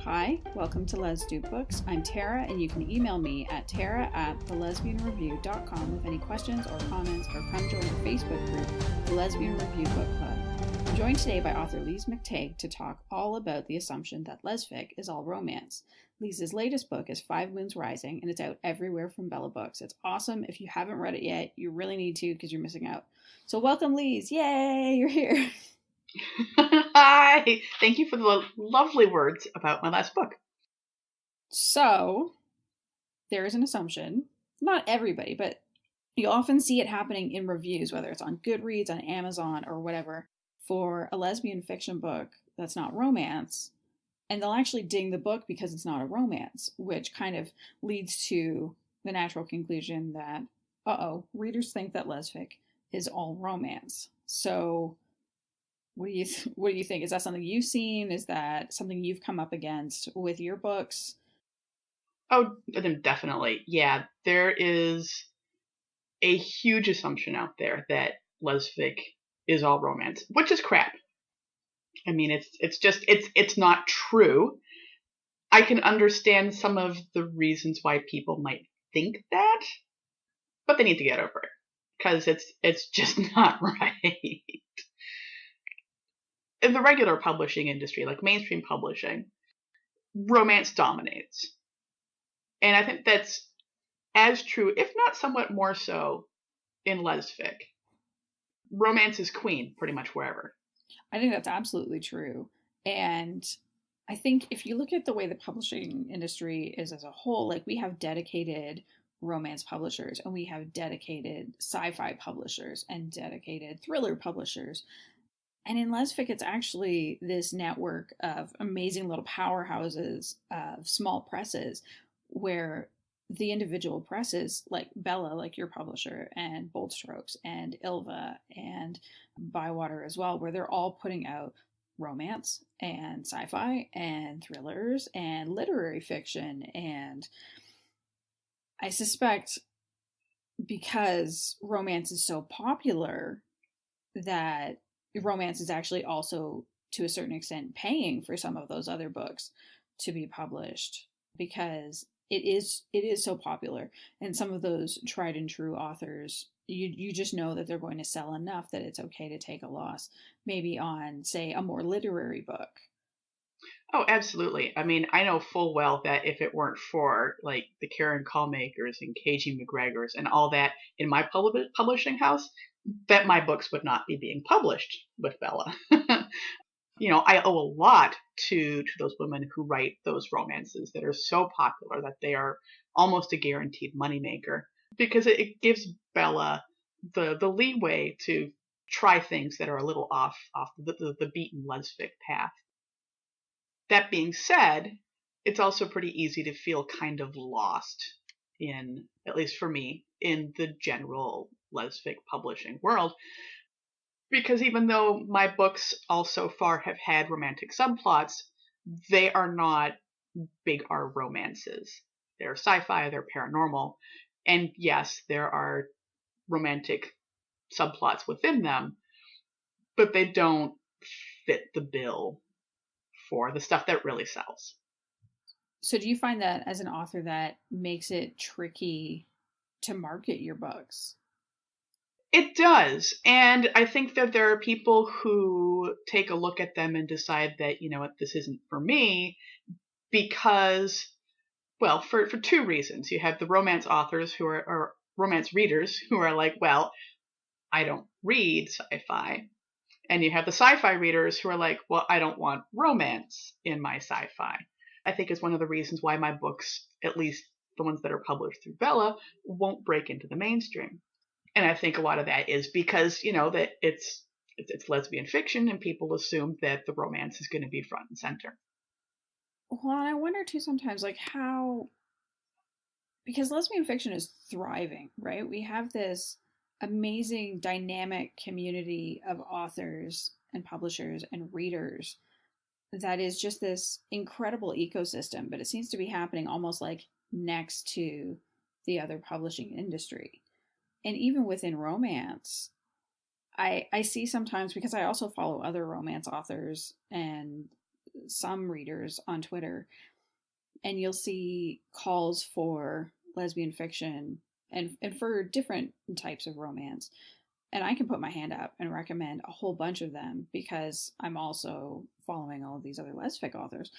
Hi, welcome to Les Do Books. I'm Tara, and you can email me at tara@thelesbianreview.com with any questions or comments, or come join our Facebook group, the Lesbian Review Book Club. I'm joined today by author Lise MacTague to talk all about the assumption that lesfic is all romance. Lise's latest book is 5 Moons Rising, and it's out everywhere from Bella Books. It's awesome. If you haven't read it yet, you really need to because you're missing out. So welcome, Lise. Yay, you're here. Hi! Thank you for the lovely words about my last book. So, there is an assumption, not everybody, but you often see it happening in reviews, whether it's on Goodreads, on Amazon, or whatever, for a lesbian fiction book that's not romance, and they'll actually ding the book because it's not a romance, which kind of leads to the natural conclusion that, readers think that lesfic is all romance. So, what do you think? Is that something you've seen? Is that something you've come up against with your books? Oh, definitely. Yeah, there is a huge assumption out there that lesfic is all romance, which is crap. I mean, it's not true. I can understand some of the reasons why people might think that, but they need to get over it because it's just not right. In the regular publishing industry, like mainstream publishing, romance dominates. And I think that's as true, if not somewhat more so, in lesfic. Romance is queen pretty much wherever. I think that's absolutely true. And I think if you look at the way the publishing industry is as a whole, like we have dedicated romance publishers and we have dedicated sci-fi publishers and dedicated thriller publishers. And in lesfic, it's actually this network of amazing little powerhouses of small presses where the individual presses, like Bella, like your publisher, and Bold Strokes, and Ilva, and Bywater as well, where they're all putting out romance and sci-fi and thrillers and literary fiction. And I suspect because romance is so popular that romance is actually also, to a certain extent, paying for some of those other books to be published because it is so popular. And some of those tried and true authors, you just know that they're going to sell enough that it's okay to take a loss, maybe on, say, a more literary book. Oh, absolutely. I mean, I know full well that if it weren't for like the Karen Callmakers and KG McGregors and all that in my publishing house, that my books would not be being published with Bella. I owe a lot to those women who write those romances that are so popular that they are almost a guaranteed moneymaker because it gives Bella the leeway to try things that are a little off the beaten lesfic path. That being said, it's also pretty easy to feel kind of lost in, at least for me, in the general lesfic publishing world. Because even though my books all so far have had romantic subplots, they are not big R romances. They're sci-fi, they're paranormal, and yes, there are romantic subplots within them, but they don't fit the bill for the stuff that really sells. So do you find that as an author that makes it tricky to market your books? It does. And I think that there are people who take a look at them and decide that, this isn't for me because, well, for two reasons. You have the romance authors who are, or romance readers who are like, well, I don't read sci-fi. And you have the sci-fi readers who are like, well, I don't want romance in my sci-fi. I think is one of the reasons why my books, at least the ones that are published through Bella, won't break into the mainstream. And I think a lot of that is because, that it's lesbian fiction and people assume that the romance is going to be front and center. Well, I wonder too sometimes, like how, because lesbian fiction is thriving, right? We have this amazing dynamic community of authors and publishers and readers that is just this incredible ecosystem, but it seems to be happening almost like next to the other publishing industry. And even within romance, I see sometimes, because I also follow other romance authors and some readers on Twitter, and you'll see calls for lesbian fiction and for different types of romance. And I can put my hand up and recommend a whole bunch of them because I'm also following all of these other lesfic authors.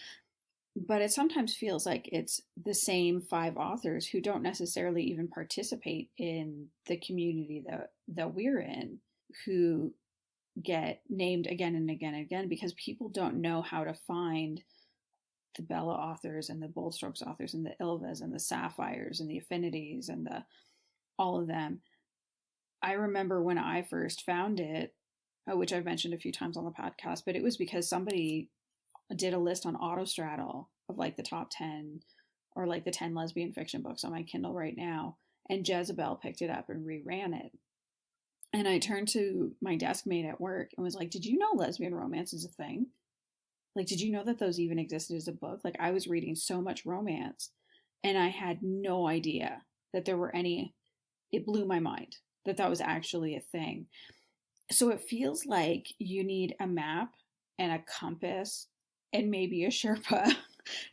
But it sometimes feels like it's the same 5 authors who don't necessarily even participate in the community that we're in, who get named again and again and again because people don't know how to find the Bella authors and the Bold Strokes authors and the Ilvas and the Sapphires and the Affinities and all of them. I remember when I first found it, which I've mentioned a few times on the podcast, but it was because somebody did a list on Autostraddle of like the top 10 or like the 10 lesbian fiction books on my Kindle right now. And Jezebel picked it up and reran it. And I turned to my desk mate at work and was like, did you know lesbian romance is a thing? Like, did you know that those even existed as a book? Like, I was reading so much romance and I had no idea that there were any. It blew my mind that was actually a thing. So it feels like you need a map and a compass and maybe a Sherpa.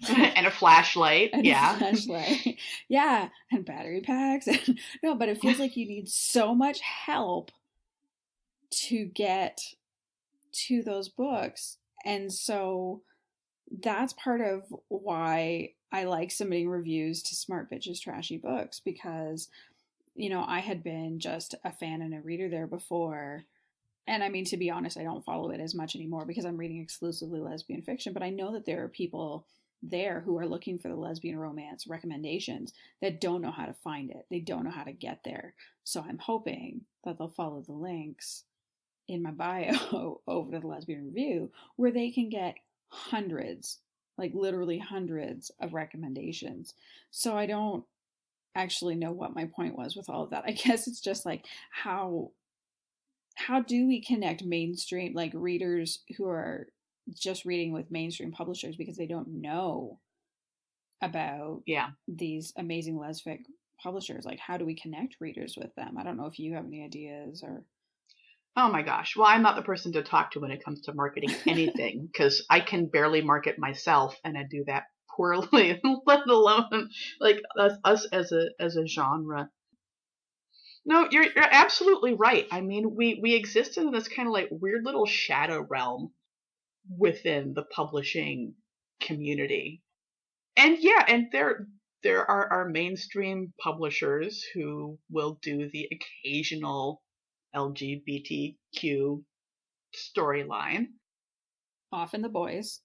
And a flashlight. And yeah. A flashlight. Yeah. And battery packs. No, but it feels like you need so much help to get to those books. And so that's part of why I like submitting reviews to Smart Bitches Trashy Books, because, you know, I had been just a fan and a reader there before. And I mean, to be honest, I don't follow it as much anymore because I'm reading exclusively lesbian fiction, but I know that there are people there who are looking for the lesbian romance recommendations that don't know how to find it. They don't know how to get there. So I'm hoping that they'll follow the links in my bio over to the Lesbian Review, where they can get hundreds, like literally hundreds of recommendations. So I don't actually know what my point was with all of that. I guess it's just like, how do we connect mainstream, like readers who are just reading with mainstream publishers because they don't know about these amazing lesfic publishers? Like, how do we connect readers with them? I don't know if you have any ideas or... Oh my gosh. Well, I'm not the person to talk to when it comes to marketing anything because I can barely market myself, and I do that poorly, let alone like us as a genre. No, you're absolutely right. I mean, we exist in this kind of like weird little shadow realm within the publishing community. And yeah, and there are mainstream publishers who will do the occasional LGBTQ storyline. Often the boys.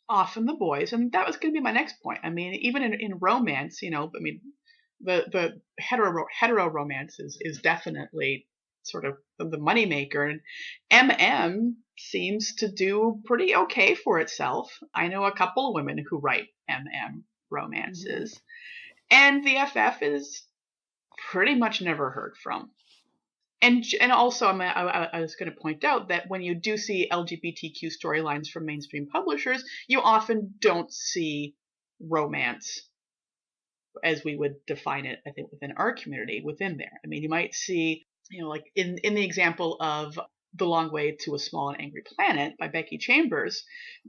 And that was going to be my next point. I mean, even in romance, you know, I mean, the hetero romance is definitely sort of the moneymaker, and MM seems to do pretty okay for itself. I know a couple of women who write MM romances, and the FF is pretty much never heard from. And also, I was going to point out that when you do see LGBTQ storylines from mainstream publishers, you often don't see romance as we would define it, I think, within our community within there. I mean, you might see, you know, like in the example of The Long Way to a Small and Angry Planet by Becky Chambers,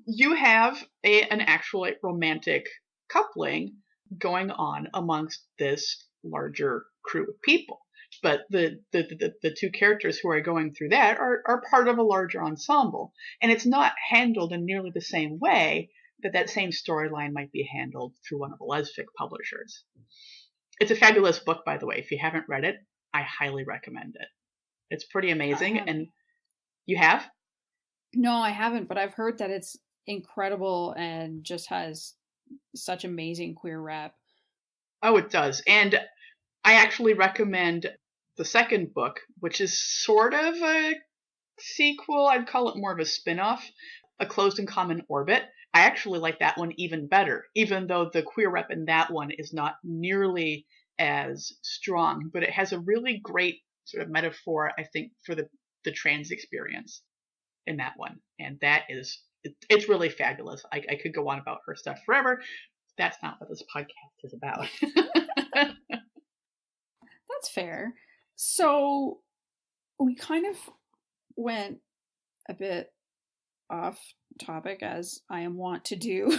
you have an actual like, romantic coupling going on amongst this larger crew of people. But the two characters who are going through that are part of a larger ensemble. And it's not handled in nearly the same way that same storyline might be handled through one of the lesfic publishers. It's a fabulous book, by the way. If you haven't read it, I highly recommend it. It's pretty amazing. And you have? No, I haven't, but I've heard that it's incredible and just has such amazing queer rep. Oh, it does. And I actually recommend the second book, which is sort of a sequel. I'd call it more of a spin-off, A Closed and Common Orbit. I actually like that one even better, even though the queer rep in that one is not nearly as strong, but it has a really great sort of metaphor, I think, for the trans experience in that one. And that is, it's really fabulous. I could go on about her stuff forever. That's not what this podcast is about. That's fair. So we kind of went a bit off topic, as I am wont to do.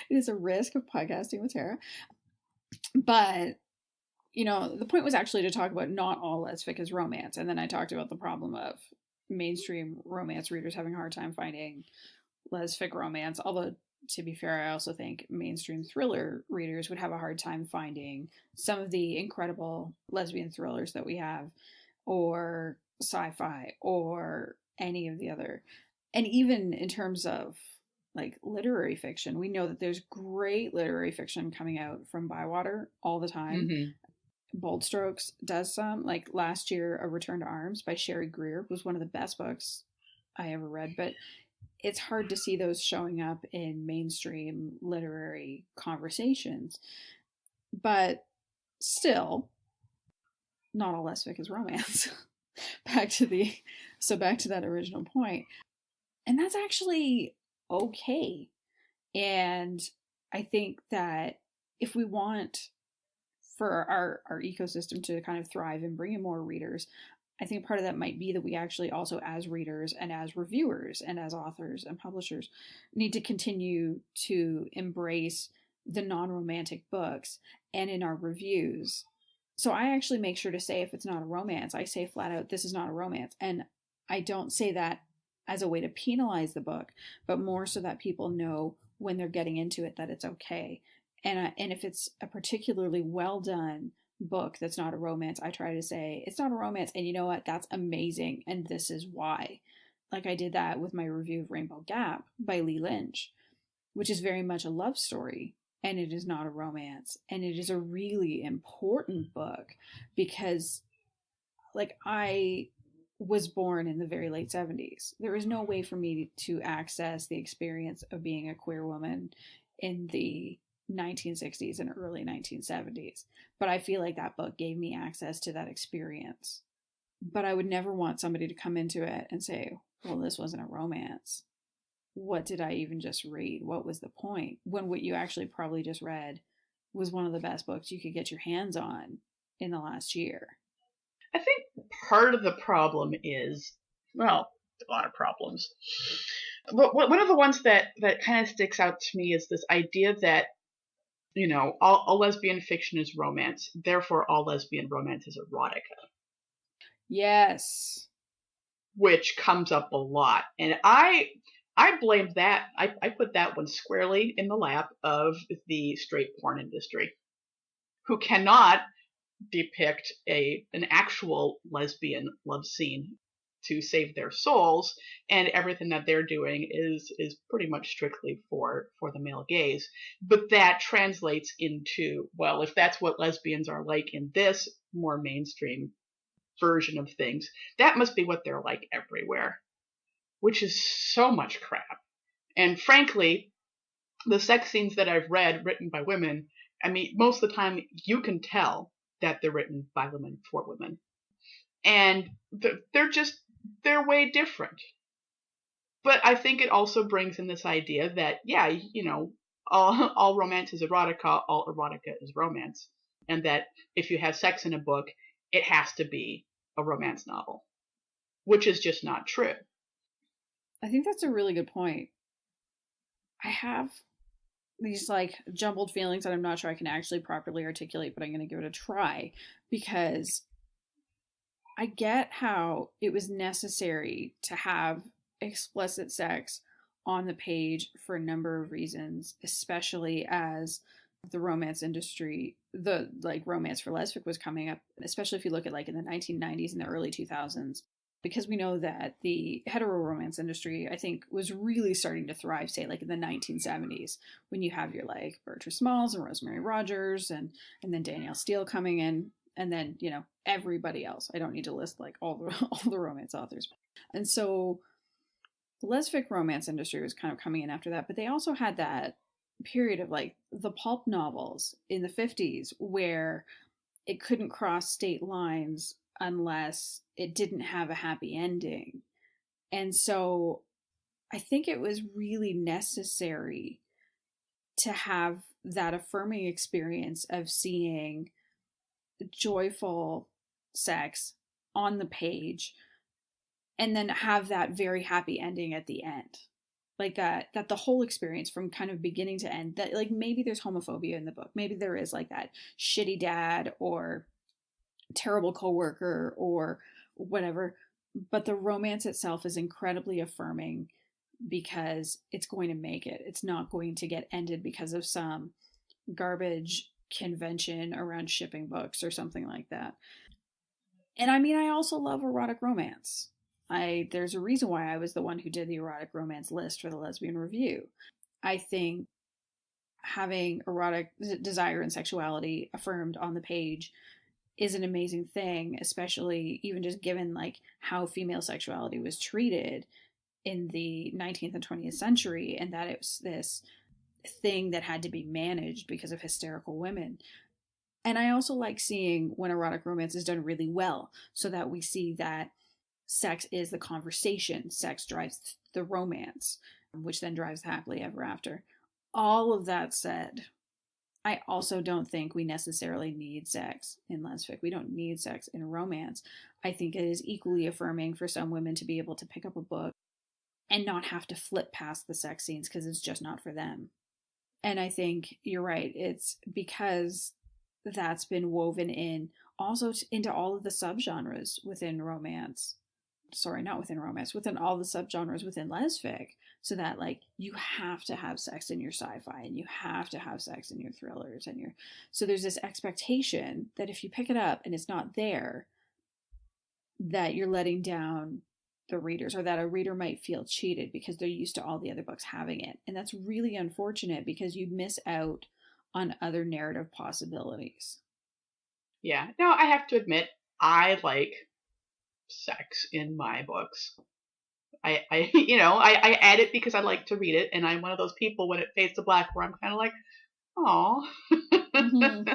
It is a risk of podcasting with Tara. But, the point was actually to talk about not all lesfic is romance. And then I talked about the problem of mainstream romance readers having a hard time finding lesfic romance. Although, to be fair, I also think mainstream thriller readers would have a hard time finding some of the incredible lesbian thrillers that we have, or sci-fi, or any of the other. And even in terms of like literary fiction, we know that there's great literary fiction coming out from Bywater all the time. Mm-hmm. Bold Strokes does some. Like last year, A Return to Arms by Sheree Greer was one of the best books I ever read, but it's hard to see those showing up in mainstream literary conversations. But still, not all lesbic is romance. back to that original point. And that's actually okay. And I think that if we want for our ecosystem to kind of thrive and bring in more readers, I think part of that might be that we actually also, as readers and as reviewers and as authors and publishers, need to continue to embrace the non-romantic books and in our reviews. So I actually make sure to say, if it's not a romance, I say flat out, this is not a romance. And I don't say that as a way to penalize the book, but more so that people know when they're getting into it that it's okay. And if it's a particularly well done book that's not a romance, I try to say it's not a romance, and you know what, that's amazing, and this is why. Like I did that with my review of Rainbow Gap by Lee Lynch, which is very much a love story, and it is not a romance, and it is a really important book because, like, I was born in the very late 70s. There is no way for me to access the experience of being a queer woman in the 1960s and early 1970s. But I feel like that book gave me access to that experience. But I would never want somebody to come into it and say, well, this wasn't a romance. What did I even just read? What was the point? When what you actually probably just read was one of the best books you could get your hands on in the last year. I think part of the problem is, well, a lot of problems. But one of the ones that kind of sticks out to me is this idea that, all lesbian fiction is romance, therefore all lesbian romance is erotica. Yes. Which comes up a lot. And I blame that. I put that one squarely in the lap of the straight porn industry, who cannot depict an actual lesbian love scene to save their souls, and everything that they're doing is pretty much strictly for the male gaze. But that translates into, well, if that's what lesbians are like in this more mainstream version of things, that must be what they're like everywhere, which is so much crap. And frankly, the sex scenes that I've read written by women, I mean, most of the time you can tell that they're written by women for women. And they're way different. But I think it also brings in this idea that, yeah, all romance is erotica, all erotica is romance. And that if you have sex in a book, it has to be a romance novel, which is just not true. I think that's a really good point. I have these jumbled feelings that I'm not sure I can actually properly articulate, but I'm going to give it a try, because I get how it was necessary to have explicit sex on the page for a number of reasons, especially as the romance industry, the romance for lesbic was coming up, especially if you look at in the 1990s and the early 2000s. Because we know that the hetero romance industry, I think, was really starting to thrive, say, in the 1970s, when you have your Bertha Smalls and Rosemary Rogers and then Danielle Steele coming in, and then, everybody else. I don't need to list all the romance authors. And so the lesbic romance industry was kind of coming in after that, but they also had that period of the pulp novels in the 50s where it couldn't cross state lines unless it didn't have a happy ending. And so I think it was really necessary to have that affirming experience of seeing joyful sex on the page and then have that very happy ending at the end. Like that the whole experience from kind of beginning to end, that like maybe there's homophobia in the book, maybe there is like that shitty dad or terrible coworker or whatever, but the romance itself is incredibly affirming because it's going to make it. It's not going to get ended because of some garbage convention around shipping books or something like that. And I mean, I also love erotic romance. There's a reason why I was the one who did the erotic romance list for the Lesbian Review. I think having erotic desire and sexuality affirmed on the page is an amazing thing, especially even just given like how female sexuality was treated in the 19th and 20th century, and that it was this thing that had to be managed because of hysterical women. And I also like seeing when erotic romance is done really well, so that we see that sex is the conversation, sex drives the romance, which then drives the happily ever after. All of that said, I also don't think we necessarily need sex in lesfic. We don't need sex in romance. I think it is equally affirming for some women to be able to pick up a book and not have to flip past the sex scenes because it's just not for them. And I think you're right. It's because that's been woven in also into all of the subgenres within romance. Sorry, not within romance, within all the subgenres within lesfic, so that like you have to have sex in your sci-fi and you have to have sex in your thrillers and so there's this expectation that if you pick it up and it's not there, that you're letting down the readers, or that a reader might feel cheated because they're used to all the other books having it. And that's really unfortunate because you miss out on other narrative possibilities. Yeah. No, I have to admit, I like sex in my books. I I add it because I like to read it, and I'm one of those people when it fades to black where I'm kind of like, oh. Mm-hmm.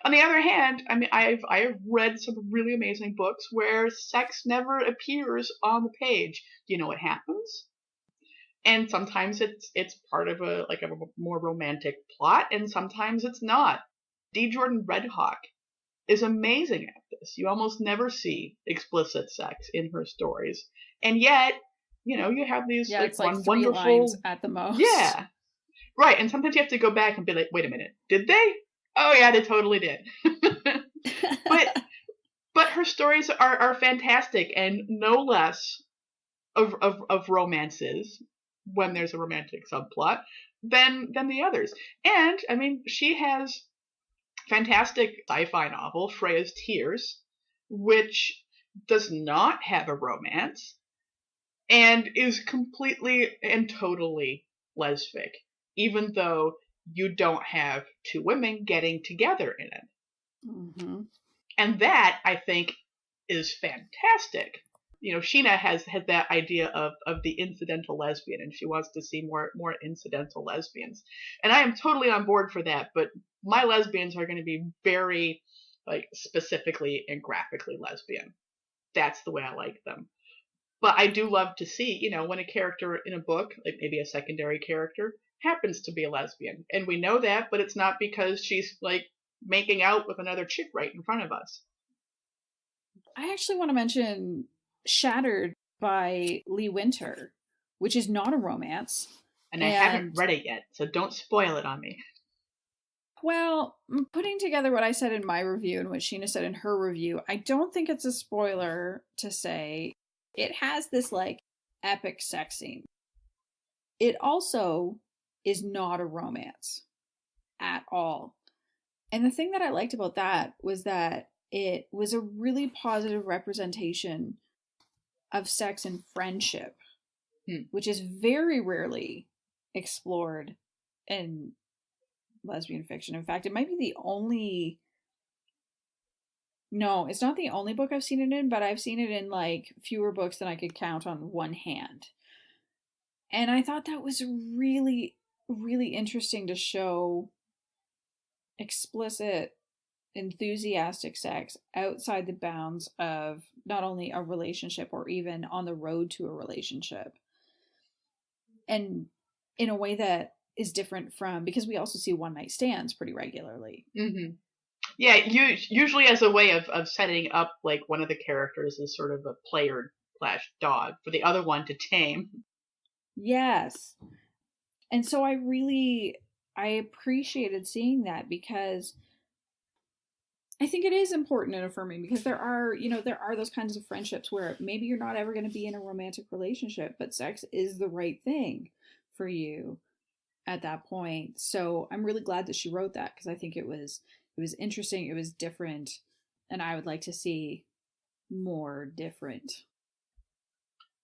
On the other hand, I mean, I've read some really amazing books where sex never appears on the page. You know what happens? And sometimes it's part of a more romantic plot, and sometimes it's not. D. Jordan Redhawk is amazing at this. You almost never see explicit sex in her stories, and yet, you have these it's like three wonderful lines at the most. Yeah, right. And sometimes you have to go back and be like, wait a minute, did they? Oh yeah, they totally did. but her stories are fantastic, and no less of romances when there's a romantic subplot than the others. And I mean, she has fantastic sci-fi novel, Freya's Tears, which does not have a romance and is completely and totally lesfic, even though you don't have two women getting together in it. Mm-hmm. And that, I think, is fantastic. Sheena has had that idea of the incidental lesbian, and she wants to see more incidental lesbians. And I am totally on board for that, but my lesbians are going to be very, like, specifically and graphically lesbian. That's the way I like them. But I do love to see, when a character in a book, like maybe a secondary character, happens to be a lesbian. And we know that, but it's not because she's, like, making out with another chick right in front of us. I actually want to mention Shattered by Lee Winter, which is not a romance. And I haven't read it yet, so don't spoil it on me. Well, putting together what I said in my review and what Sheena said in her review, I don't think it's a spoiler to say it has this, like, epic sex scene. It also is not a romance at all. And the thing that I liked about that was that it was a really positive representation of sex and friendship, which is very rarely explored in lesbian fiction. In fact, it might be the only... No, it's not the only book I've seen it in, but I've seen it in, like, fewer books than I could count on one hand. And I thought that was really, really interesting to show explicit, enthusiastic sex outside the bounds of not only a relationship or even on the road to a relationship. And in a way that is different from, because we also see one night stands pretty regularly. Mm-hmm. Yeah, usually as a way of setting up, like, one of the characters as sort of a player slash dog for the other one to tame. Yes. And so I appreciated seeing that, because I think it is important and affirming, because there are those kinds of friendships where maybe you're not ever going to be in a romantic relationship, but sex is the right thing for you at that point. So I'm really glad that she wrote that, because I think it was interesting, it was different, and I would like to see more different.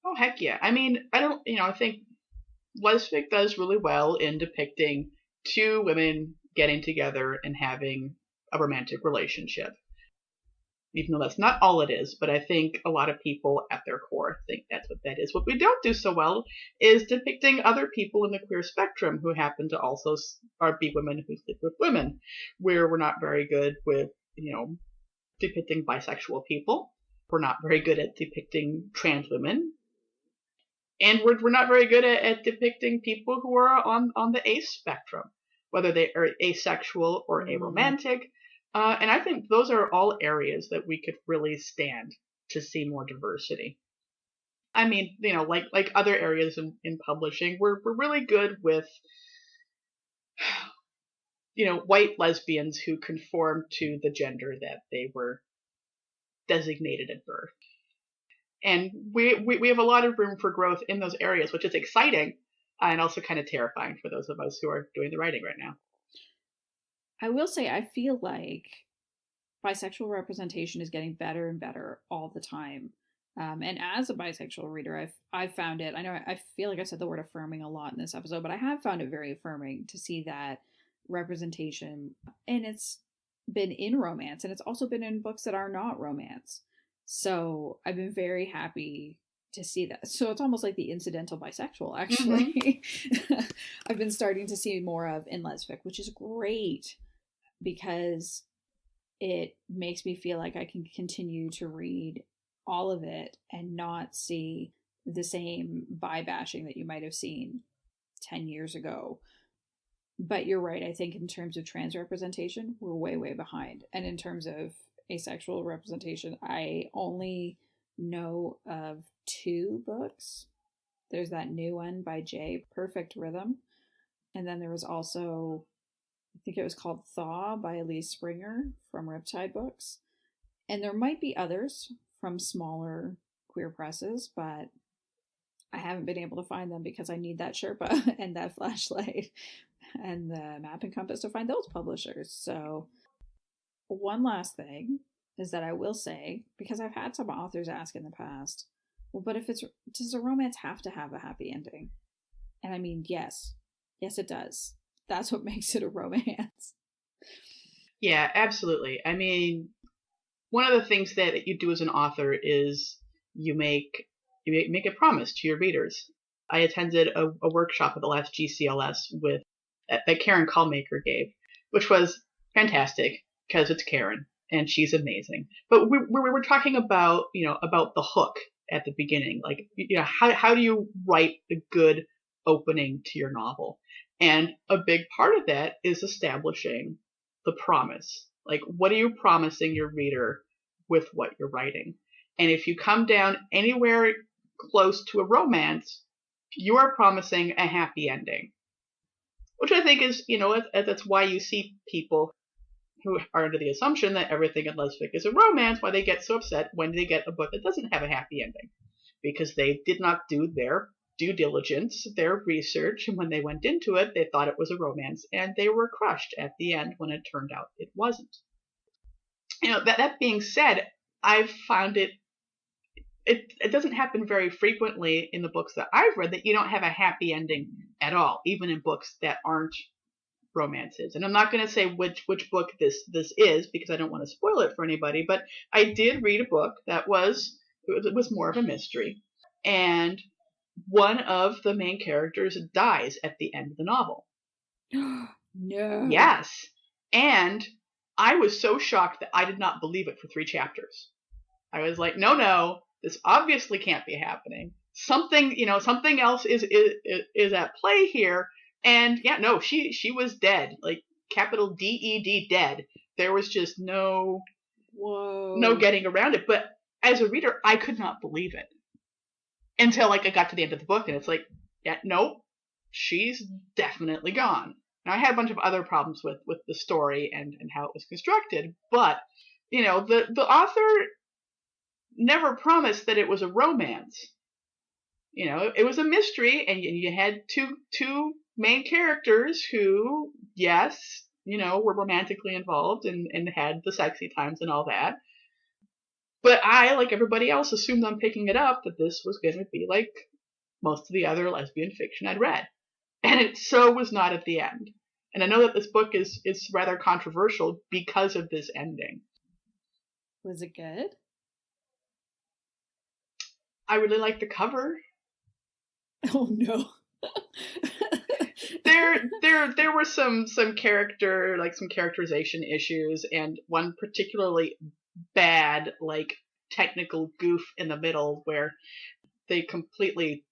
Oh, heck yeah. I mean, I think Lesfic does really well in depicting two women getting together and having a romantic relationship. Even though that's not all it is, but I think a lot of people at their core think that's what that is. What we don't do so well is depicting other people in the queer spectrum who happen to also be women who sleep with women, where we're not very good with, depicting bisexual people. We're not very good at depicting trans women. And we're not very good at depicting people who are on the ace spectrum, whether they are asexual or aromantic. And I think those are all areas that we could really stand to see more diversity. I mean, like other areas in publishing, we're really good with, white lesbians who conform to the gender that they were designated at birth. And we have a lot of room for growth in those areas, which is exciting and also kind of terrifying for those of us who are doing the writing right now. I will say, I feel like bisexual representation is getting better and better all the time. And as a bisexual reader, I've found it, I feel like I said the word affirming a lot in this episode, but I have found it very affirming to see that representation. And it's been in romance, and it's also been in books that are not romance. So I've been very happy to see that. So it's almost like the incidental bisexual, actually. Mm-hmm. I've been starting to see more of in Lesfic, which is great, because it makes me feel like I can continue to read all of it and not see the same bi bashing that you might have seen 10 years ago. But you're right. I think in terms of trans representation, we're way, way behind. And in terms of asexual representation, I only know of 2 books. There's that new one by Jay, Perfect Rhythm. And then there was also, I think it was called Thaw by Elise Springer from Riptide Books. And there might be others from smaller queer presses, but I haven't been able to find them because I need that Sherpa and that flashlight and the map and compass to find those publishers. So one last thing is that I will say, because I've had some authors ask in the past, well, but does a romance have to have a happy ending? And I mean, yes, it does. That's what makes it a romance. Yeah, absolutely. I mean, one of the things that you do as an author is you make a promise to your readers. I attended a workshop at the last GCLS that Karen Callmaker gave, which was fantastic because it's Karen and she's amazing. But we were talking about, about the hook at the beginning. Like, how do you write a good opening to your novel? And a big part of that is establishing the promise. Like, what are you promising your reader with what you're writing? And if you come down anywhere close to a romance, you are promising a happy ending. Which I think is, that's why you see people who are under the assumption that everything in Lesfic is a romance, why they get so upset when they get a book that doesn't have a happy ending. Because they did not do their due diligence, their research, and when they went into it, they thought it was a romance, and they were crushed at the end when it turned out it wasn't. That being said, I've found it doesn't happen very frequently in the books that I've read that you don't have a happy ending at all, even in books that aren't romances. And I'm not going to say which book this is because I don't want to spoil it for anybody, but I did read a book that was more of a mystery. And one of the main characters dies at the end of the novel. No. Yes. And I was so shocked that I did not believe it for 3 chapters. I was like, no, this obviously can't be happening. Something else is at play here. And yeah, no, she was dead, like capital DED dead. There was just no getting around it. But as a reader, I could not believe it. until like I got to the end of the book and it's like, yeah, nope, she's definitely gone. Now I had a bunch of other problems with the story and how it was constructed, but the author never promised that it was a romance. It was a mystery, and you had two main characters who, yes, were romantically involved and had the sexy times and all that. But I, like everybody else, assumed on picking it up that this was going to be like most of the other lesbian fiction I'd read. And it so was not at the end. And I know that this book is rather controversial because of this ending. Was it good? I really liked the cover. Oh no. There were some character, like some characterization issues, and one particularly bad, like, technical goof in the middle where they completely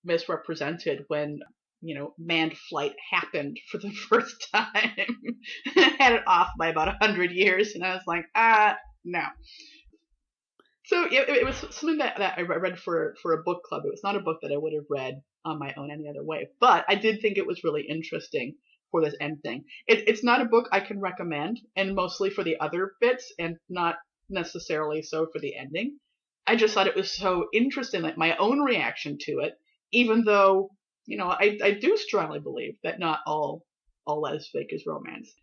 misrepresented when manned flight happened for the first time. Had it off by about 100 years, and I was like, no. So it was something that I read for a book club. It was not a book that I would have read on my own any other way, but I did think it was really interesting for this end thing. It's not a book I can recommend, and mostly for the other bits, and not necessarily so for the ending. I just thought it was so interesting, like my own reaction to it, even though, I do strongly believe that not all lesfic is romance.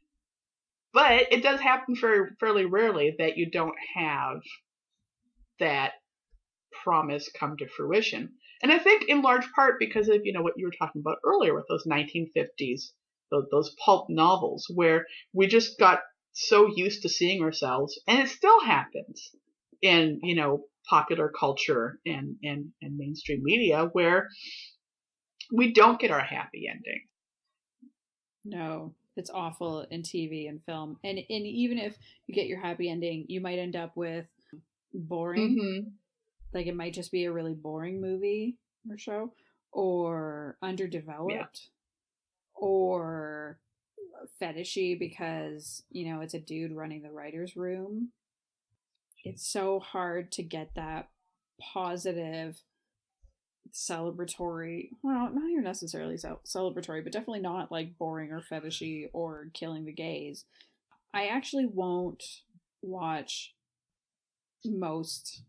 But it does happen fairly rarely that you don't have that promise come to fruition. And I think in large part because of, what you were talking about earlier with those 1950s, those pulp novels where we just got so used to seeing ourselves, and it still happens in, popular culture and mainstream media where we don't get our happy ending. No, it's awful in TV and film. And even if you get your happy ending, you might end up with boring. Mm-hmm. Like it might just be a really boring movie or show, or underdeveloped, or fetishy because, it's a dude running the writer's room. It's so hard to get that positive, celebratory, well, not even necessarily celebratory, but definitely not like boring or fetishy or killing the gays. I actually won't watch most,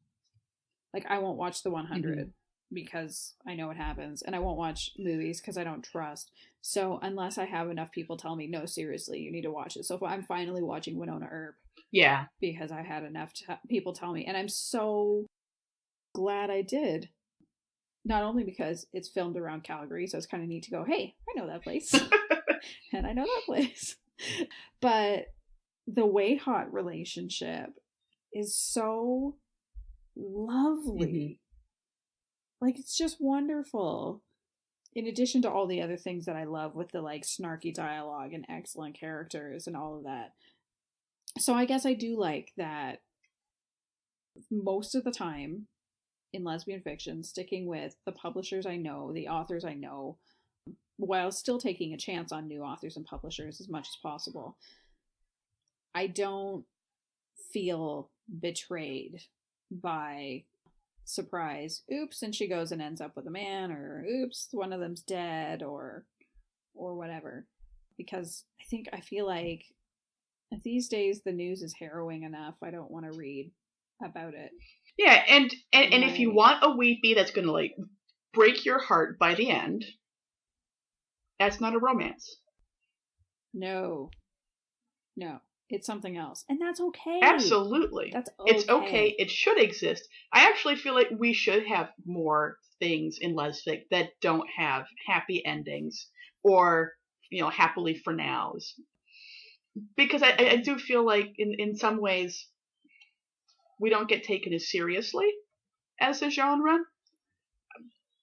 like I won't watch the 100 because I know what happens, and I won't watch movies because I don't trust. So unless I have enough people tell me, no, seriously, you need to watch it. So if I'm finally watching Winona Earp, yeah, because I had enough people tell me, and I'm so glad I did. Not only because it's filmed around Calgary, so it's kind of neat to go, hey, I know that place. And I know that place. But the Way Hot relationship is so lovely. Like, it's just wonderful. In addition to all the other things that I love with the, like, snarky dialogue and excellent characters and all of that. So I guess I do like that most of the time in lesbian fiction, sticking with the publishers I know, the authors I know, while still taking a chance on new authors and publishers as much as possible. I don't feel betrayed by surprise, oops, and she goes and ends up with a man, or oops, one of them's dead, or whatever. Because I feel like these days the news is harrowing enough. I don't want to read about it. Yeah, and if you want a weepy that's going to, like, break your heart by the end, that's not a romance. No. It's something else. And that's okay. Absolutely. That's okay. It's okay. It should exist. I actually feel like we should have more things in lesfic that don't have happy endings or, happily for nows. Because I do feel like in some ways we don't get taken as seriously as a genre.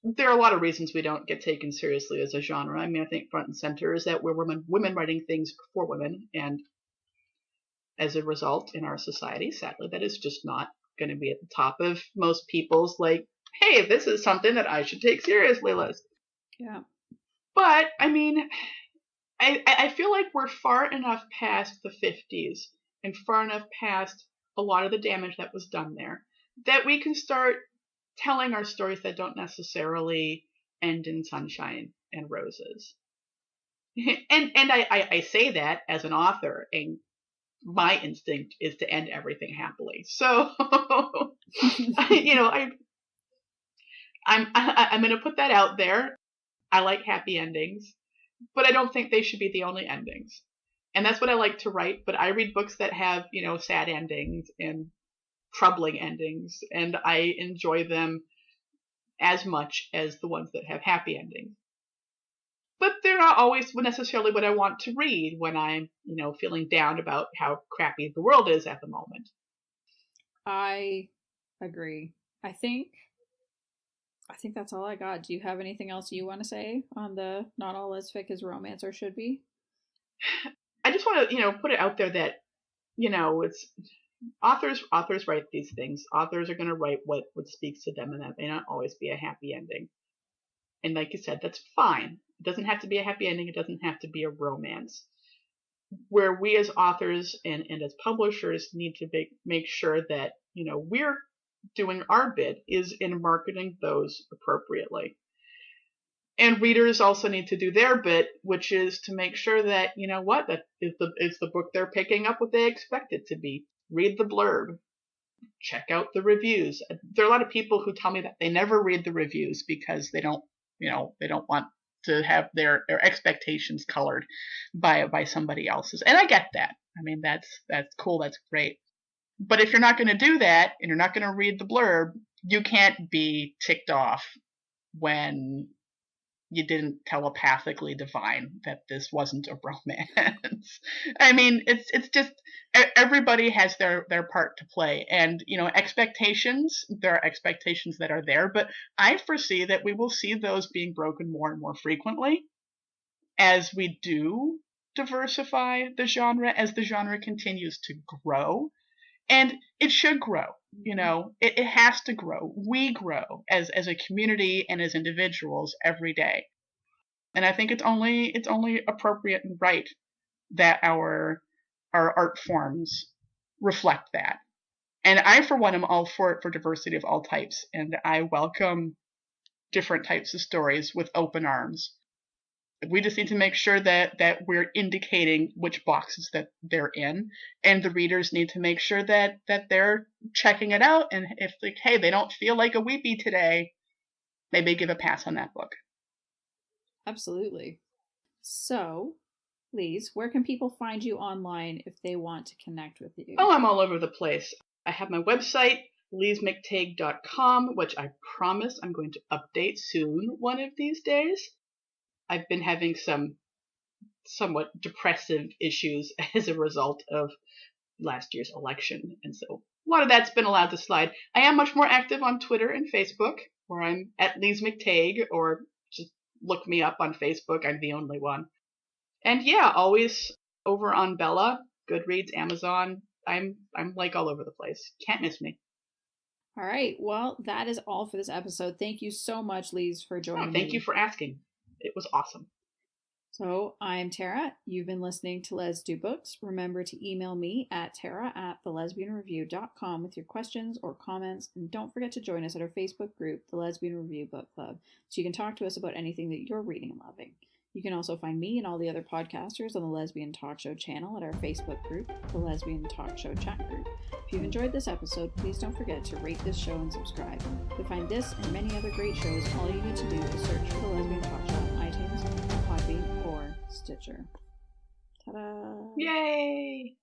There are a lot of reasons we don't get taken seriously as a genre. I mean, I think front and center is that we're women writing things for women, and as a result, in our society, sadly, that is just not going to be at the top of most people's, like, hey, this is something that I should take seriously list. Yeah. But, I mean, I feel like we're far enough past the 50s and far enough past a lot of the damage that was done there that we can start telling our stories that don't necessarily end in sunshine and roses. And I say that as an author, and my instinct is to end everything happily. So, I'm going to put that out there. I like happy endings, but I don't think they should be the only endings. And that's what I like to write. But I read books that have, sad endings and troubling endings, and I enjoy them as much as the ones that have happy endings. But they're not always necessarily what I want to read when I'm, feeling down about how crappy the world is at the moment. I agree. I think that's all I got. Do you have anything else you want to say on the not all lesfic is romance or should be? I just want to, put it out there that, it's authors write these things. Authors are going to write what speaks to them, and that may not always be a happy ending. And like you said, that's fine. It doesn't have to be a happy ending. It doesn't have to be a romance. Where we as authors and as publishers need to make sure that, we're doing our bit is in marketing those appropriately. And readers also need to do their bit, which is to make sure that, that is the book they're picking up what they expect it to be. Read the blurb. Check out the reviews. There are a lot of people who tell me that they never read the reviews because they don't want to have their expectations colored by somebody else's. And I get that. I mean, that's cool. That's great. But if you're not going to do that and you're not going to read the blurb, you can't be ticked off when you didn't telepathically divine that this wasn't a romance. I mean, it's just everybody has their part to play, and expectations. There are expectations that are there, but I foresee that we will see those being broken more and more frequently as we do diversify the genre, as the genre continues to grow. And it should grow, it has to grow. We grow as a community and as individuals every day. And I think it's only appropriate and right that our art forms reflect that. And I, for one, am all for diversity of all types. And I welcome different types of stories with open arms. We just need to make sure that we're indicating which boxes that they're in, and the readers need to make sure that they're checking it out. And if hey, they don't feel like a weepy today, maybe give a pass on that book. Absolutely. So, Lise, where can people find you online if they want to connect with you? Oh, I'm all over the place. I have my website, lisemactague.com, which I promise I'm going to update soon one of these days. I've been having some somewhat depressive issues as a result of last year's election, and so a lot of that's been allowed to slide. I am much more active on Twitter and Facebook, where I'm at Lise MacTague, or just look me up on Facebook. I'm the only one. And yeah, always over on Bella, Goodreads, Amazon. I'm like all over the place. Can't miss me. All right. Well, that is all for this episode. Thank you so much, Lise, for joining me. Thank you for asking. It was awesome. So I'm Tara. You've been listening to Les Do Books. Remember to email me at tara@thelesbianreview.com with your questions or comments. And don't forget to join us at our Facebook group, The Lesbian Review Book Club, so you can talk to us about anything that you're reading and loving. You can also find me and all the other podcasters on the Lesbian Talk Show channel at our Facebook group, the Lesbian Talk Show chat group. If you've enjoyed this episode, please don't forget to rate this show and subscribe. To find this and many other great shows, all you need to do is search for the Lesbian Talk Show on iTunes, Podbean, or Stitcher. Ta-da! Yay!